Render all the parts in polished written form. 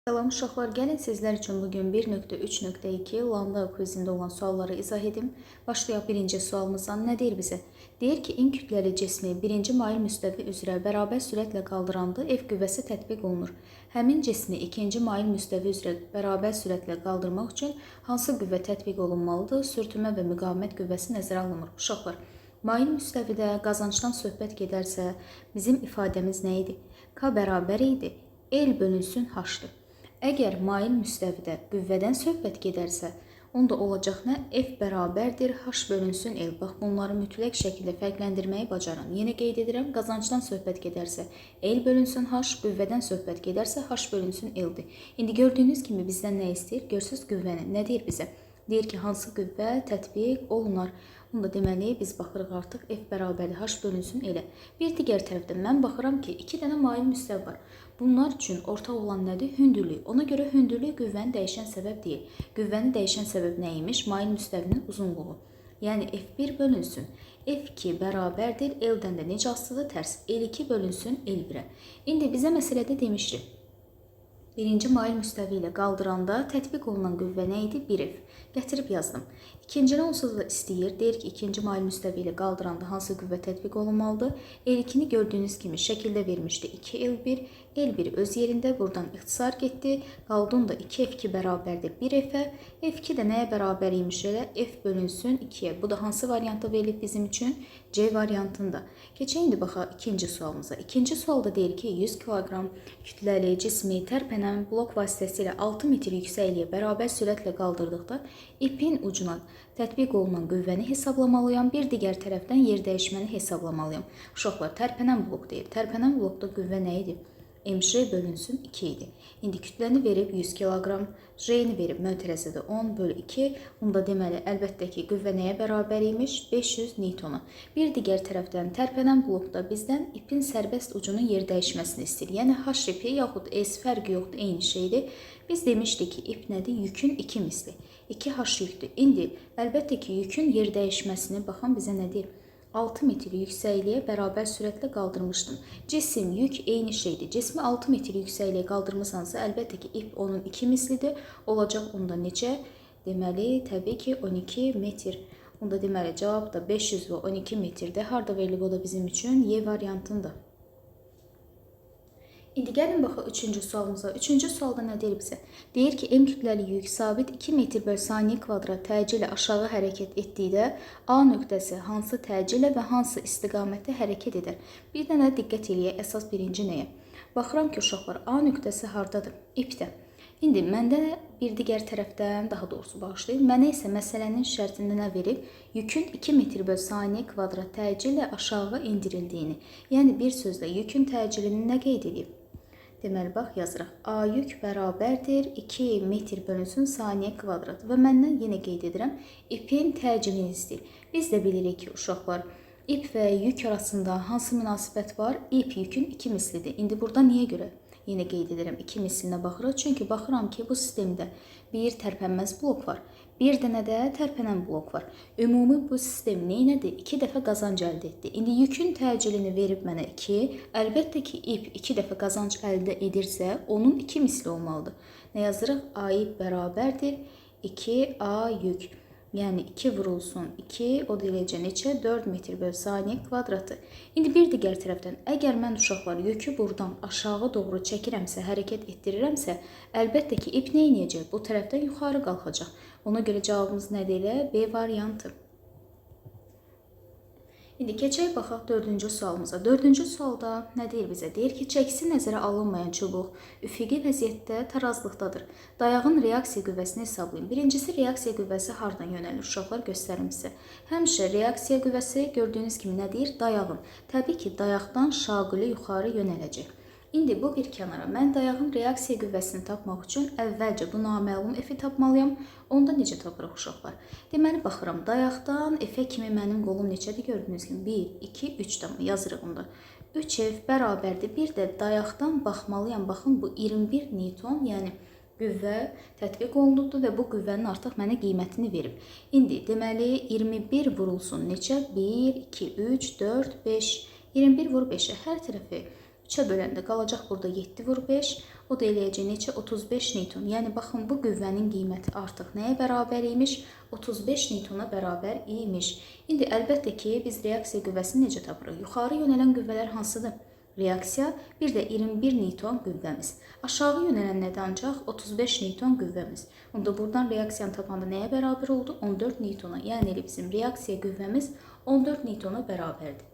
Salam uşaqlar, gəlin sizlər üçün bugün 1.3.2 lambda kvizində olan sualları izah edim. Başlayaq birinci sualımızdan. Nə deyir bizə? Deyir ki, en kütləli cismi birinci mail müstəvi üzrə bərabər sürətlə qaldıranda F qüvvəsi tətbiq olunur. Həmin cismi ikinci mail müstəvi üzrə bərabər sürətlə qaldırmaq üçün hansı qüvvə tətbiq olunmalıdır? Sürtünmə və müqavimət qüvvəsi nəzərə alınmır. Uşaqlar, mail müstəvidə qazancdan söhbət gedərsə, bizim ifadəmiz nə idi? K bərabər idi, L bölünsün H-dır. Əgər mail müstəvidə qüvvədən söhbət gedərsə, onda olacaq nə? F bərabərdir, H bölünsün L. Bax, bunları mütləq şəkildə fərqləndirməyi bacarın. Yenə qeyd edirəm, qazancdan söhbət gedərsə L bölünsün H, qüvvədən söhbət gedərsə H bölünsün L-dir. İndi gördüyünüz kimi bizdən nə istəyir? Görsünüz qüvvəni. Nə deyir bizə? Deyir ki, hansı qüvvə tətbiq olunar? Onda deməli, biz baxırıq artıq F bərabərdir, H bölünsün L-ə. Bir digər tərəfdən mən baxıram ki, 2 dənə mail müstəvi var. Bunlar üçün ortaq olan nədir? Hündürlük. Ona görə hündürlük qüvvəni dəyişən səbəb deyil. Qüvvəni dəyişən səbəb nə imiş? Mail müstəvinin uzunluğu. Yəni F1 bölünsün F2 bərabərdir, L-dən də necə asılıdır? Tərs. L2 bölünsün L1-ə. İndi bizə məsələdə demişdik. Birinci mail müstəvi ilə qaldıranda tətbiq olunan qüvvə nə idi? 1F. Gətirib yazdım. İkincini onsuz da istəyir. Deyir ki, ikinci mail müstəvi ilə qaldıranda hansı qüvvə tətbiq olunmalıdır? L2-ni gördüyünüz kimi şəkildə vermişdi. 2L1. L1 öz yerində buradan ixtisar getdi. Qaldın da 2F2 bərabərdir 1F-ə. F2 də nəyə bərabər imiş elə? F bölünsün 2-yə. Bu da hansı variantı verilib bizim üçün? C variantında. Keçək indi baxaq ikinci sualımıza. İkinci sualda deyir ki, 100 kg kütləli cismi tərpənən blok vasitəsilə 6 metr yüksəkliyə bərabər sürətlə qaldırdıqda ipin ucuna tətbiq olunan qüvvəni hesablamalıyam. Bir digər tərəfdən yer dəyişməni hesablamalıyam. Uşaqlar, tərpənən blok deyir. Tərpənən blokda qüvvə nə idi? MC bölünsün 2 idi. İndi kütləni verib 100 kg, J-ni verib mötərəzədə 10 bölü 2. Onda deməli, əlbəttə ki, qüvvə nəyə bərabər imiş? 500 Newtona. Bir digər tərəfdən tərpənən blokda bizdən ipin sərbəst ucunun yer dəyişməsini istəyir. Yəni H ipi yaxud S fərqi yoxdur, eyni şeydir. Biz demişdik ki, ip nədir? Yükün 2 misli. 2H yükdür. İndi əlbəttə ki, yükün yer dəyişməsini baxın bizə nə deyir? 6 metr yüksəkliyə bərabər sürətlə qaldırmışdım. Cisim, yük eyni şeydir. Cismi 6 metr yüksəkliyə qaldırmışsansa, əlbəttə ki, ip onun 2 mislidir. Olacaq onda neçə? Deməli, təbii ki, 12 metr. Onda deməli, cavab da 500 və 12 metrdə. Harada verilib o da bizim üçün? Y variantında. İndi gəlin baxaq üçüncü sualımıza. Üçüncü sualda nə deyir bizə? Deyir ki, en kütləli yük sabit 2 metr bölü saniyə kvadrat təcillə aşağı hərəkət etdikdə A nöqtəsi hansı təcillə və hansı istiqamətdə hərəkət edər? Bir dənə diqqət eləyək əsas birinci nəyə? Baxıram ki, uşaqlar, A nöqtəsi hardadır? İpdə. İndi məndə bir digər tərəfdən, daha doğrusu bağışlayın, mənə isə məsələnin şərtində nə verib? Yükün 2 metr bölü saniyə kvadrat təcillə aşağı endirildiyini. Yəni bir sözlə yükün təcilini nə qeyd edib? Deməli, bax, yazırıq. A yük bərabərdir 2 metr bölünsün saniyə kvadrat. Və məndən yenə qeyd edirəm, ipin təcilini istəyir. Biz də bilirik ki, uşaqlar, ip və yük arasında hansı münasibət var? İp yükün 2 mislidir. İndi burada niyə görə? Yenə qeyd edirəm, 2 mislinə baxırıq. Çünki baxıram ki, bu sistemdə bir tərpənməz blok var. Bir dənə də tərpənən blok var. Ümumi bu sistem neynədir? 2 dəfə qazanc əldə etdi. İndi yükün təcilini verib mənə 2. Əlbəttə ki, ip 2 dəfə qazanc əldə edirsə, onun 2 misli olmalıdır. Nə yazırıq? A ip bərabərdir 2A yük. Yəni 2 vurulsun 2, o da eləcə neçə? 4 metr bölü saniyə kvadratı. İndi bir digər tərəfdən, əgər mən uşaqlar yükü buradan aşağı doğru çəkirəmsə, hərəkət etdirirəmsə, əlbəttə ki, ip nə edəcək? Bu tərəfdən yuxarı qalxacaq. Ona görə cavabımız nədir elə? B variantı. İndi keçək baxaq dördüncü sualımıza. Dördüncü sualda nə deyir bizə? Deyir ki, çəkisi nəzərə alınmayan çubuq üfüqi vəziyyətdə tarazlıqdadır. Dayağın reaksiya qüvvəsini hesablayın. Birincisi, reaksiya qüvvəsi hardan yönəlir? Uşaqlar göstərim sizə. Həmişə reaksiya qüvvəsi gördüyünüz kimi nə deyir? Dayağın. Təbii ki, dayaqdan şaquli yuxarı yönələcək. İndi bu bir kənara. Mən dayağın reaksiya qüvvəsini tapmaq üçün əvvəlcə bu naməlum F-i tapmalıyam. Onda necə tapırıq uşaqlar? Deməli, baxıram, dayaqdan F-ə kimi mənim qolum neçədir? Gördüyünüz kimi 1, 2, 3 tamı yazırıq onda. 3F bərabərdir. Bir də dayaqdan baxmalıyam. Baxın, bu 21 Newton, yəni qüvvə tətbiq olunubdur və bu qüvvənin artıq mənə qiymətini verib. İndi deməli, 21 vurulsun neçə? 1, 2, 3, 4, 5. 21 vur 5-ə hər tərəfi 3-ə böləndə qalacaq burada 7 vur 5. O da eləyəcək neçə? 35 Newton. Yəni baxın, bu qüvvənin qiyməti artıq nəyə bərabər imiş? 35 Newtona bərabər imiş. İndi əlbəttə ki, biz reaksiya qüvvəsini necə tapırıq? Yuxarı yönələn qüvvələr hansıdır? Reaksiya, bir də 21 Newton qüvvəmiz. Aşağı yönələn nədir ancaq? 35 Newton qüvvəmiz. Onda buradan reaksiyanı tapanda nəyə bərabər oldu? 14 Newtona. Yəni bizim reaksiya qüvvəmiz 14 Newtona bərabərdir.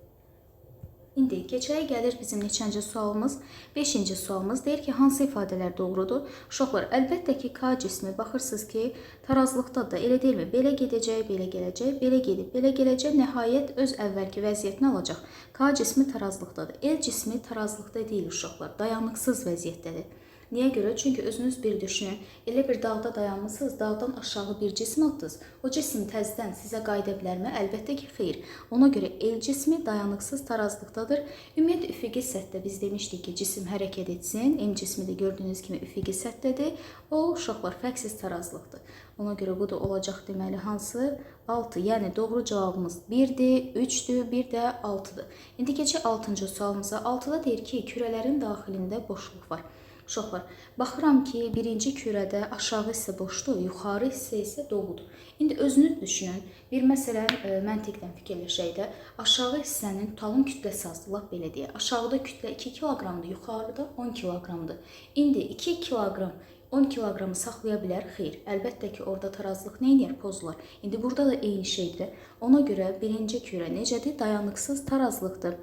İndi keçək gəlir bizim neçənci sualımız? 5-ci sualımız deyir ki, hansı ifadələr doğrudur? Uşaqlar, əlbəttə ki, K cismi baxırsınız ki, tarazlıqda da elə deyilmi? Belə gedəcək, belə gələcək, belə gedib, belə gələcək, nəhayət öz əvvəlki vəziyyətini alacaq. K cismi tarazlıqdadır. El cismi tarazlıqda deyil uşaqlar, dayanıqsız vəziyyətdədir. Niyə görə? Çünki özünüz bir düşünün, elə bir dağda dayanmışsınız, dağdan aşağı bir cisim atdınız. O cisim təzədən sizə qayıda bilərmi? Əlbəttə ki, xeyr. Ona görə el cismi dayanıqsız tarazlıqdadır. Ümumiyyətlə, üfüqi səthdə biz demişdik ki, cisim hərəkət etsin. M cismi də gördüyünüz kimi üfüqi səthdədir. O, uşaqlar, fərqsiz tarazlıqdır. Ona görə bu da olacaq deməli hansı? 6. Yəni doğru cavabımız 1-dir, 3-dür, bir də 6-dır. İndi keçək 6-cı sualımıza. 6-da deyir ki, kürələrin daxilində boşluq var. Uşaqlar, baxıram ki, birinci kürədə aşağı hissə boşdur, yuxarı hissə isə doludur. İndi özünüz düşünün, bir məsələn, məntiqdən fikirləşək də, aşağı hissənin tutalım kütləsi azdır, lap belə deyək. Aşağıda kütlə 2 kiloqramdır, yuxarıda 10 kiloqramdır. İndi 2 kiloqram 10 kiloqramı saxlaya bilər? Xeyr. Əlbəttə ki, orada tarazlıq nə edir? Pozular. İndi burada da eyni şeydir. Ona görə birinci kürə necədir? Dayanıqsız tarazlıqdır.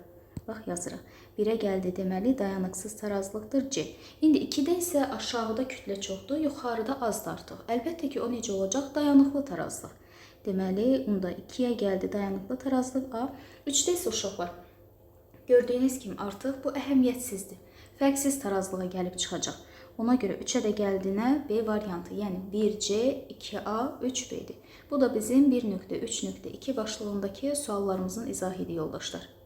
Bax, yazırıq. 1-ə gəldi deməli, dayanıqsız tarazlıqdır C. İndi 2-də isə aşağıda kütlə çoxdur, yuxarıda azdır artıq. Əlbəttə ki, o necə olacaq? Dayanıqlı tarazlıq. Deməli, onda 2-yə gəldi dayanıqlı tarazlıq A. 3-də isə uşaqlar. Gördüyünüz kimi artıq bu əhəmiyyətsizdir. Fərqsiz tarazlığa gəlib çıxacaq. Ona görə 3-ə də gəldiyinə B variantı, yəni 1C, 2A, 3B'dir. Bu da bizim 1.3.2 başlığındakı suallarımızın izahidir yoldaşlar.